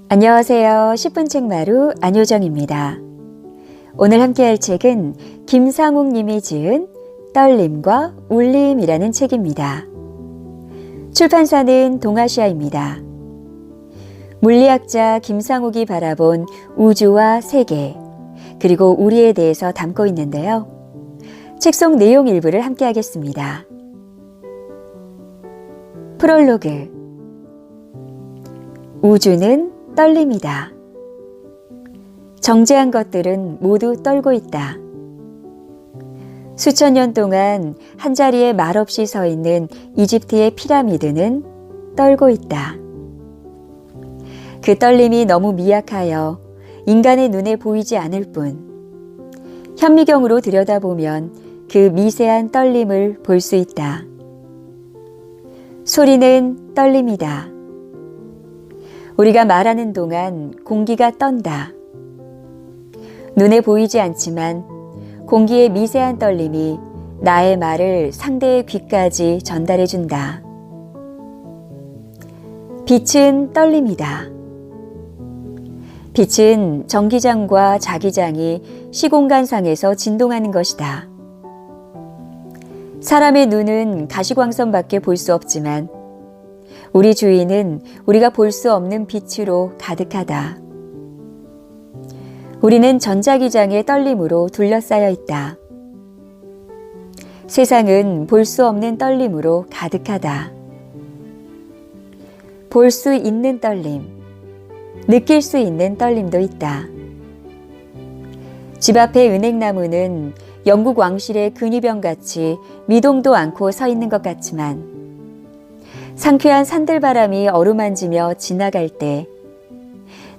안녕하세요. 10분 책마루 안효정입니다. 오늘 함께할 책은 김상욱 님이 지은 떨림과 울림이라는 책입니다. 출판사는 동아시아입니다. 물리학자 김상욱이 바라본 우주와 세계, 그리고 우리에 대해서 담고 있는데요. 책 속 내용 일부를 함께하겠습니다. 프롤로그. 우주는 떨림이다. 정제한 것들은 모두 떨고 있다. 수천 년 동안 한자리에 말없이 서 있는 이집트의 피라미드는 떨고 있다. 그 떨림이 너무 미약하여 인간의 눈에 보이지 않을 뿐, 현미경으로 들여다보면 그 미세한 떨림을 볼 수 있다. 소리는 떨림이다. 우리가 말하는 동안 공기가 떤다. 눈에 보이지 않지만 공기의 미세한 떨림이 나의 말을 상대의 귀까지 전달해준다. 빛은 떨림이다. 빛은 전기장과 자기장이 시공간상에서 진동하는 것이다. 사람의 눈은 가시광선밖에 볼 수 없지만 우리 주위는 우리가 볼 수 없는 빛으로 가득하다. 우리는 전자기장의 떨림으로 둘러싸여 있다. 세상은 볼 수 없는 떨림으로 가득하다. 볼 수 있는 떨림, 느낄 수 있는 떨림도 있다. 집 앞의 은행나무는 영국 왕실의 근위병같이 미동도 않고 서 있는 것 같지만 상쾌한 산들바람이 어루만지며 지나갈 때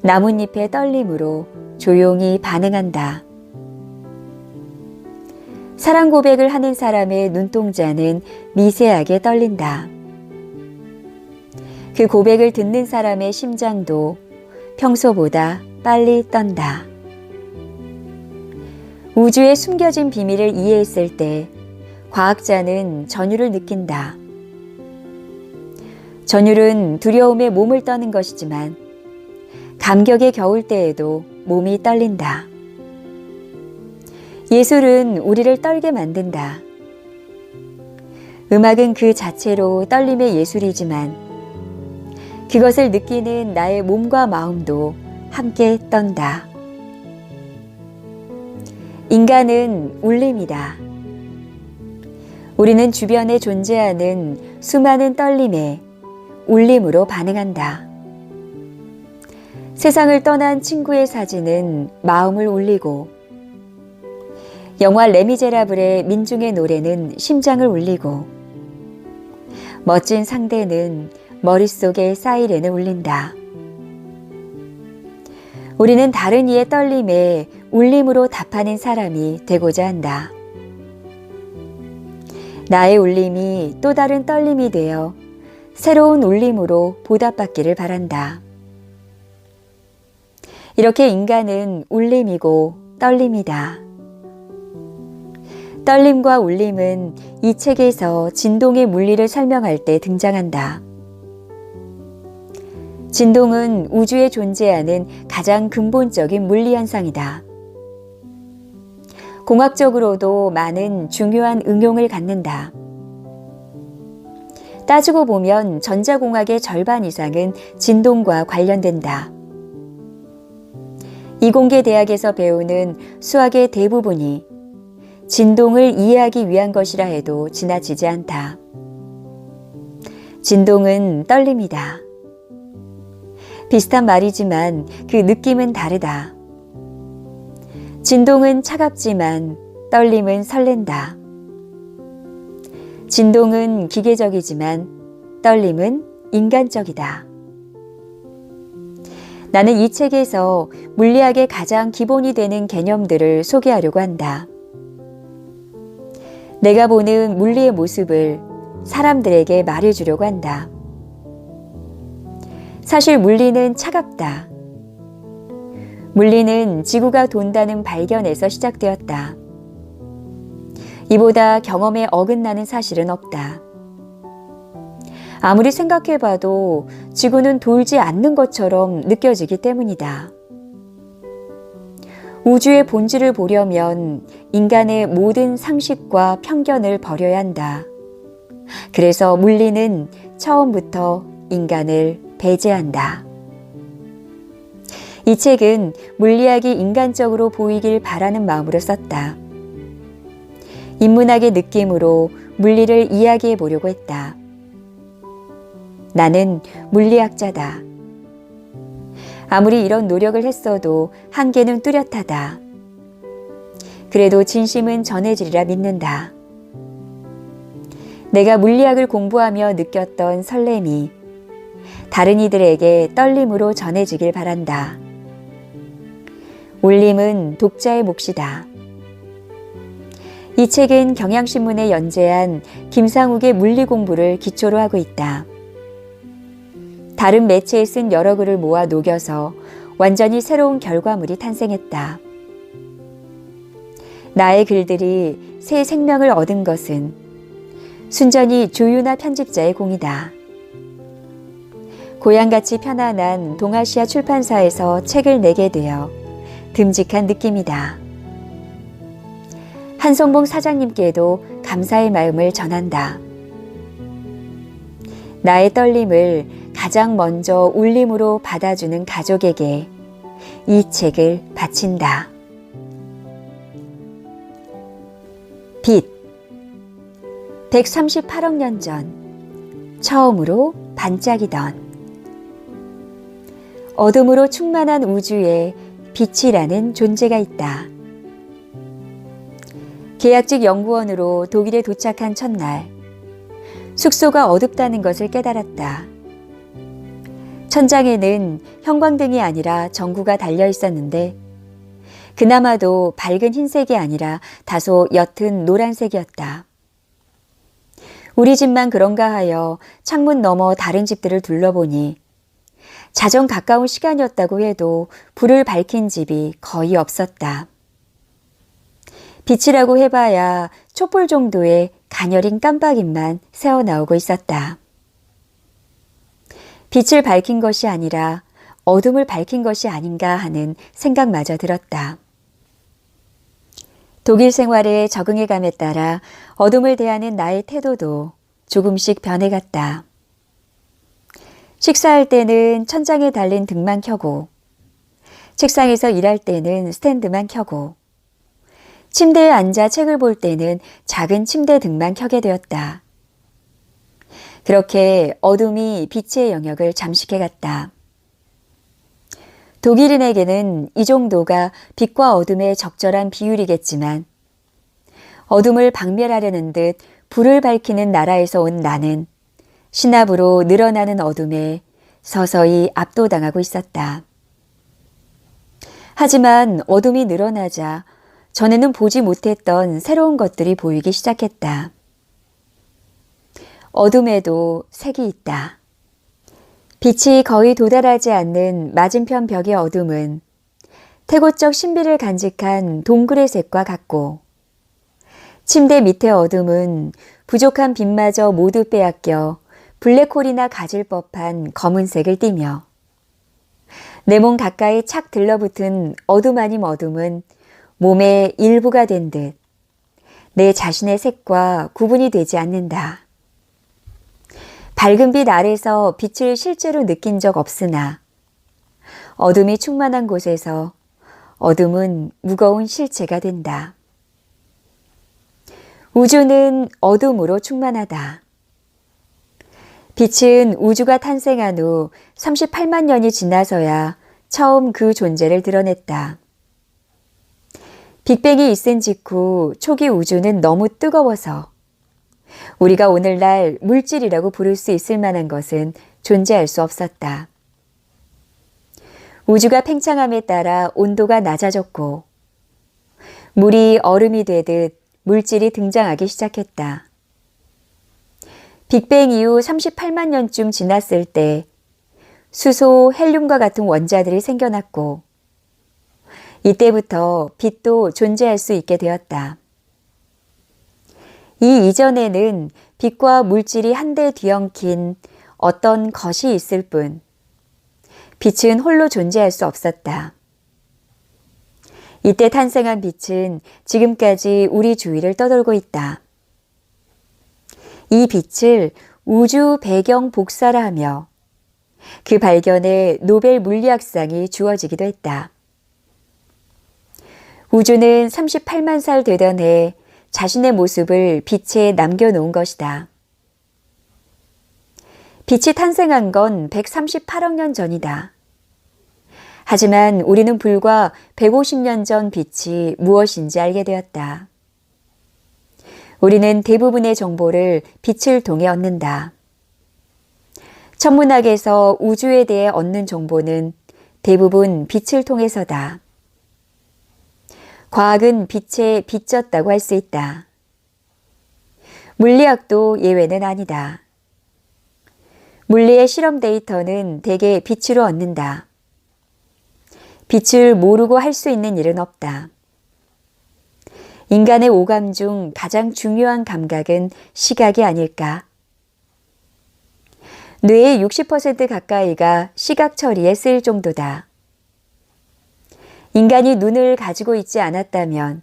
나뭇잎의 떨림으로 조용히 반응한다. 사랑 고백을 하는 사람의 눈동자는 미세하게 떨린다. 그 고백을 듣는 사람의 심장도 평소보다 빨리 떤다. 우주의 숨겨진 비밀을 이해했을 때 과학자는 전율을 느낀다. 전율은 두려움에 몸을 떠는 것이지만 감격의 겨울 때에도 몸이 떨린다. 예술은 우리를 떨게 만든다. 음악은 그 자체로 떨림의 예술이지만 그것을 느끼는 나의 몸과 마음도 함께 떤다. 인간은 울림이다. 우리는 주변에 존재하는 수많은 떨림에 울림으로 반응한다. 세상을 떠난 친구의 사진은 마음을 울리고, 영화 레미제라블의 민중의 노래는 심장을 울리고, 멋진 상대는 머릿속에 사이렌을 울린다. 우리는 다른 이의 떨림에 울림으로 답하는 사람이 되고자 한다. 나의 울림이 또 다른 떨림이 되어 새로운 울림으로 보답받기를 바란다. 이렇게 인간은 울림이고 떨림이다. 떨림과 울림은 이 책에서 진동의 물리를 설명할 때 등장한다. 진동은 우주에 존재하는 가장 근본적인 물리 현상이다. 공학적으로도 많은 중요한 응용을 갖는다. 따지고 보면 전자공학의 절반 이상은 진동과 관련된다. 이공계 대학에서 배우는 수학의 대부분이 진동을 이해하기 위한 것이라 해도 지나치지 않다. 진동은 떨림이다. 비슷한 말이지만 그 느낌은 다르다. 진동은 차갑지만 떨림은 설렌다. 진동은 기계적이지만 떨림은 인간적이다. 나는 이 책에서 물리학의 가장 기본이 되는 개념들을 소개하려고 한다. 내가 보는 물리의 모습을 사람들에게 말해주려고 한다. 사실 물리는 차갑다. 물리는 지구가 돈다는 발견에서 시작되었다. 이보다 경험에 어긋나는 사실은 없다. 아무리 생각해봐도 지구는 돌지 않는 것처럼 느껴지기 때문이다. 우주의 본질을 보려면 인간의 모든 상식과 편견을 버려야 한다. 그래서 물리는 처음부터 인간을 배제한다. 이 책은 물리학이 인간적으로 보이길 바라는 마음으로 썼다. 인문학의 느낌으로 물리를 이야기해 보려고 했다. 나는 물리학자다. 아무리 이런 노력을 했어도 한계는 뚜렷하다. 그래도 진심은 전해지리라 믿는다. 내가 물리학을 공부하며 느꼈던 설렘이 다른 이들에게 떨림으로 전해지길 바란다. 울림은 독자의 몫이다. 이 책은 경향신문에 연재한 김상욱의 물리 공부를 기초로 하고 있다. 다른 매체에 쓴 여러 글을 모아 녹여서 완전히 새로운 결과물이 탄생했다. 나의 글들이 새 생명을 얻은 것은 순전히 조유나 편집자의 공이다. 고향같이 편안한 동아시아 출판사에서 책을 내게 되어 듬직한 느낌이다. 한성봉 사장님께도 감사의 마음을 전한다. 나의 떨림을 가장 먼저 울림으로 받아주는 가족에게 이 책을 바친다. 빛 138억 년 전 처음으로 반짝이던 어둠으로 충만한 우주에 빛이라는 존재가 있다. 계약직 연구원으로 독일에 도착한 첫날 숙소가 어둡다는 것을 깨달았다. 천장에는 형광등이 아니라 전구가 달려 있었는데 그나마도 밝은 흰색이 아니라 다소 옅은 노란색이었다. 우리 집만 그런가 하여 창문 너머 다른 집들을 둘러보니 자정 가까운 시간이었다고 해도 불을 밝힌 집이 거의 없었다. 빛이라고 해봐야 촛불 정도의 가녀린 깜빡임만 새어나오고 있었다. 빛을 밝힌 것이 아니라 어둠을 밝힌 것이 아닌가 하는 생각마저 들었다. 독일 생활에 적응해감에 따라 어둠을 대하는 나의 태도도 조금씩 변해갔다. 식사할 때는 천장에 달린 등만 켜고, 책상에서 일할 때는 스탠드만 켜고, 침대에 앉아 책을 볼 때는 작은 침대 등만 켜게 되었다. 그렇게 어둠이 빛의 영역을 잠식해갔다. 독일인에게는 이 정도가 빛과 어둠의 적절한 비율이겠지만 어둠을 박멸하려는 듯 불을 밝히는 나라에서 온 나는 신압으로 늘어나는 어둠에 서서히 압도당하고 있었다. 하지만 어둠이 늘어나자 전에는 보지 못했던 새로운 것들이 보이기 시작했다. 어둠에도 색이 있다. 빛이 거의 도달하지 않는 맞은편 벽의 어둠은 태고적 신비를 간직한 동굴의 색과 같고, 침대 밑의 어둠은 부족한 빛마저 모두 빼앗겨 블랙홀이나 가질 법한 검은색을 띠며, 내 몸 가까이 착 들러붙은 어둠 아님 어둠은 몸의 일부가 된 듯 내 자신의 색과 구분이 되지 않는다. 밝은 빛 아래서 빛을 실제로 느낀 적 없으나 어둠이 충만한 곳에서 어둠은 무거운 실체가 된다. 우주는 어둠으로 충만하다. 빛은 우주가 탄생한 후 38만 년이 지나서야 처음 그 존재를 드러냈다. 빅뱅이 있은 직후 초기 우주는 너무 뜨거워서 우리가 오늘날 물질이라고 부를 수 있을 만한 것은 존재할 수 없었다. 우주가 팽창함에 따라 온도가 낮아졌고 물이 얼음이 되듯 물질이 등장하기 시작했다. 빅뱅 이후 38만 년쯤 지났을 때 수소, 헬륨과 같은 원자들이 생겨났고 이때부터 빛도 존재할 수 있게 되었다. 이 이전에는 빛과 물질이 한데 뒤엉킨 어떤 것이 있을 뿐 빛은 홀로 존재할 수 없었다. 이때 탄생한 빛은 지금까지 우리 주위를 떠돌고 있다. 이 빛을 우주 배경 복사라 하며 그 발견에 노벨 물리학상이 주어지기도 했다. 우주는 38만 살 되던 해 자신의 모습을 빛에 남겨놓은 것이다. 빛이 탄생한 건 138억 년 전이다. 하지만 우리는 불과 150년 전 빛이 무엇인지 알게 되었다. 우리는 대부분의 정보를 빛을 통해 얻는다. 천문학에서 우주에 대해 얻는 정보는 대부분 빛을 통해서다. 과학은 빛에 빚졌다고 할 수 있다. 물리학도 예외는 아니다. 물리의 실험 데이터는 대개 빛으로 얻는다. 빛을 모르고 할 수 있는 일은 없다. 인간의 오감 중 가장 중요한 감각은 시각이 아닐까? 뇌의 60% 가까이가 시각 처리에 쓰일 정도다. 인간이 눈을 가지고 있지 않았다면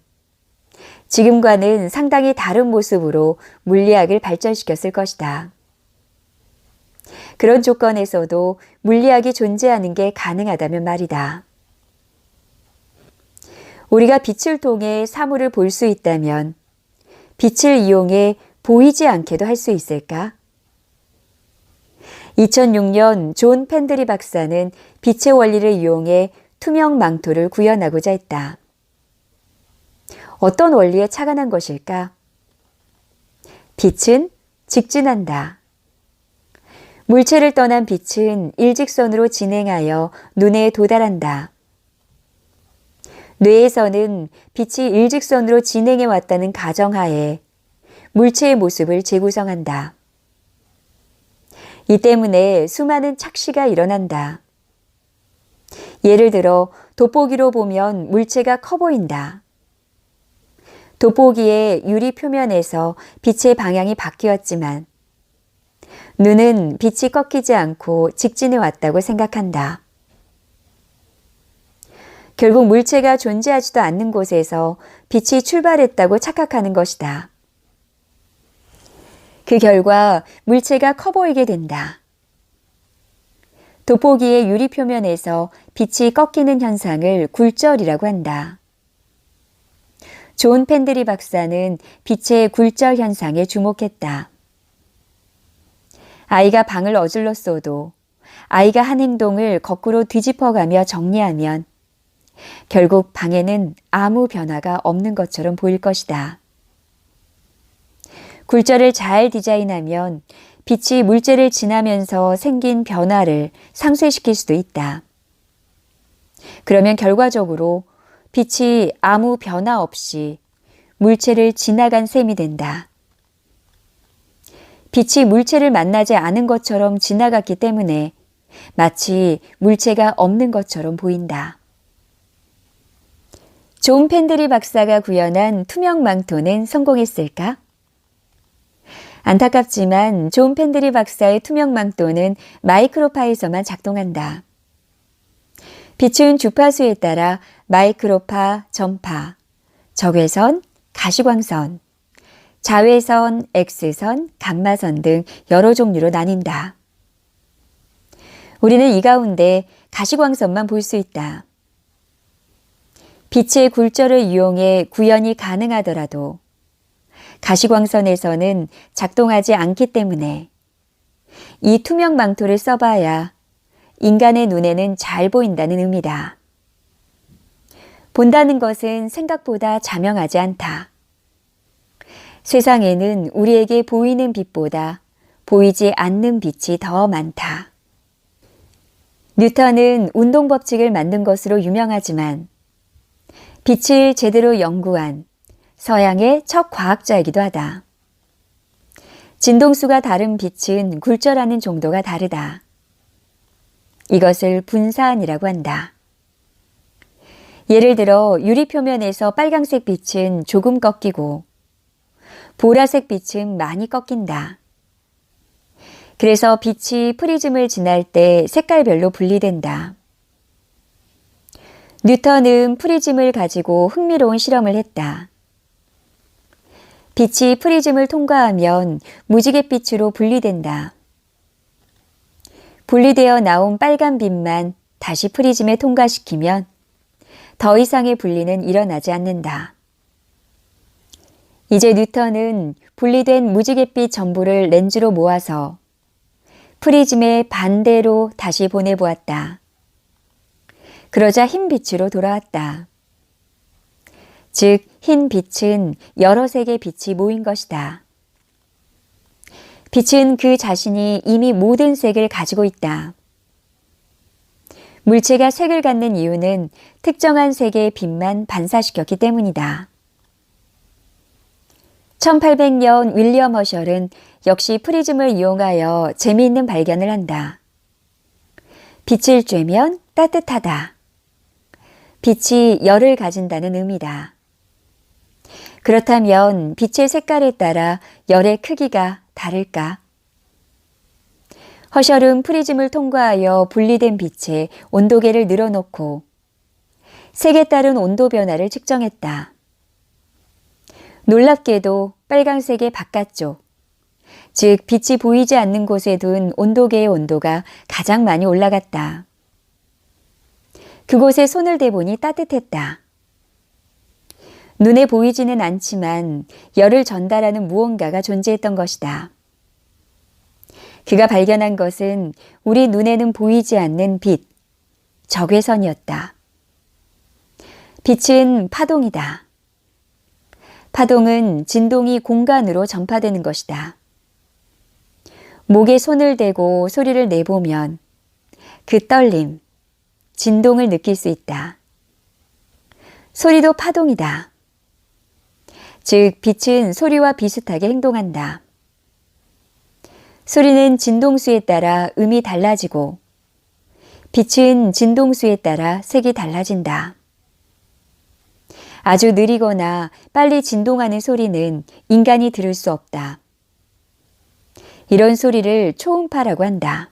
지금과는 상당히 다른 모습으로 물리학을 발전시켰을 것이다. 그런 조건에서도 물리학이 존재하는 게 가능하다면 말이다. 우리가 빛을 통해 사물을 볼 수 있다면 빛을 이용해 보이지 않게도 할 수 있을까? 2006년 존 펜드리 박사는 빛의 원리를 이용해 투명 망토를 구현하고자 했다. 어떤 원리에 착안한 것일까? 빛은 직진한다. 물체를 떠난 빛은 일직선으로 진행하여 눈에 도달한다. 뇌에서는 빛이 일직선으로 진행해 왔다는 가정하에 물체의 모습을 재구성한다. 이 때문에 수많은 착시가 일어난다. 예를 들어 돋보기로 보면 물체가 커 보인다. 돋보기의 유리 표면에서 빛의 방향이 바뀌었지만 눈은 빛이 꺾이지 않고 직진해 왔다고 생각한다. 결국 물체가 존재하지도 않는 곳에서 빛이 출발했다고 착각하는 것이다. 그 결과 물체가 커 보이게 된다. 돋보기의 유리 표면에서 빛이 꺾이는 현상을 굴절이라고 한다. 존 펜드리 박사는 빛의 굴절 현상에 주목했다. 아이가 방을 어질렀어도 아이가 한 행동을 거꾸로 뒤집어가며 정리하면 결국 방에는 아무 변화가 없는 것처럼 보일 것이다. 굴절을 잘 디자인하면 빛이 물체를 지나면서 생긴 변화를 상쇄시킬 수도 있다. 그러면 결과적으로 빛이 아무 변화 없이 물체를 지나간 셈이 된다. 빛이 물체를 만나지 않은 것처럼 지나갔기 때문에 마치 물체가 없는 것처럼 보인다. 존 펜드리 박사가 구현한 투명 망토는 성공했을까? 안타깝지만 존 펜드리 박사의 투명 망토는 마이크로파에서만 작동한다. 빛은 주파수에 따라 마이크로파, 전파, 적외선, 가시광선, 자외선, X선, 감마선 등 여러 종류로 나뉜다. 우리는 이 가운데 가시광선만 볼 수 있다. 빛의 굴절을 이용해 구현이 가능하더라도 가시광선에서는 작동하지 않기 때문에 이 투명 망토를 써봐야 인간의 눈에는 잘 보인다는 의미다. 본다는 것은 생각보다 자명하지 않다. 세상에는 우리에게 보이는 빛보다 보이지 않는 빛이 더 많다. 뉴턴은 운동 법칙을 만든 것으로 유명하지만 빛을 제대로 연구한 서양의 첫 과학자이기도 하다. 진동수가 다른 빛은 굴절하는 정도가 다르다. 이것을 분산이라고 한다. 예를 들어 유리 표면에서 빨강색 빛은 조금 꺾이고 보라색 빛은 많이 꺾인다. 그래서 빛이 프리즘을 지날 때 색깔별로 분리된다. 뉴턴은 프리즘을 가지고 흥미로운 실험을 했다. 빛이 프리즘을 통과하면 무지갯빛으로 분리된다. 분리되어 나온 빨간 빛만 다시 프리즘에 통과시키면 더 이상의 분리는 일어나지 않는다. 이제 뉴턴은 분리된 무지갯빛 전부를 렌즈로 모아서 프리즘의 반대로 다시 보내보았다. 그러자 흰 빛으로 돌아왔다. 즉, 흰 빛은 여러 색의 빛이 모인 것이다. 빛은 그 자신이 이미 모든 색을 가지고 있다. 물체가 색을 갖는 이유는 특정한 색의 빛만 반사시켰기 때문이다. 1800년 윌리엄 허셜은 역시 프리즘을 이용하여 재미있는 발견을 한다. 빛을 쬐면 따뜻하다. 빛이 열을 가진다는 의미다. 그렇다면 빛의 색깔에 따라 열의 크기가 다를까? 허셜은 프리즘을 통과하여 분리된 빛에 온도계를 늘어놓고 색에 따른 온도 변화를 측정했다. 놀랍게도 빨강색의 바깥쪽, 즉 빛이 보이지 않는 곳에 둔 온도계의 온도가 가장 많이 올라갔다. 그곳에 손을 대보니 따뜻했다. 눈에 보이지는 않지만 열을 전달하는 무언가가 존재했던 것이다. 그가 발견한 것은 우리 눈에는 보이지 않는 빛, 적외선이었다. 빛은 파동이다. 파동은 진동이 공간으로 전파되는 것이다. 목에 손을 대고 소리를 내보면 그 떨림, 진동을 느낄 수 있다. 소리도 파동이다. 즉, 빛은 소리와 비슷하게 행동한다. 소리는 진동수에 따라 음이 달라지고 빛은 진동수에 따라 색이 달라진다. 아주 느리거나 빨리 진동하는 소리는 인간이 들을 수 없다. 이런 소리를 초음파라고 한다.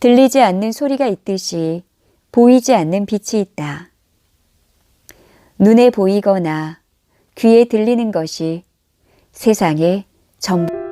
들리지 않는 소리가 있듯이 보이지 않는 빛이 있다. 눈에 보이거나 귀에 들리는 것이 세상의 전부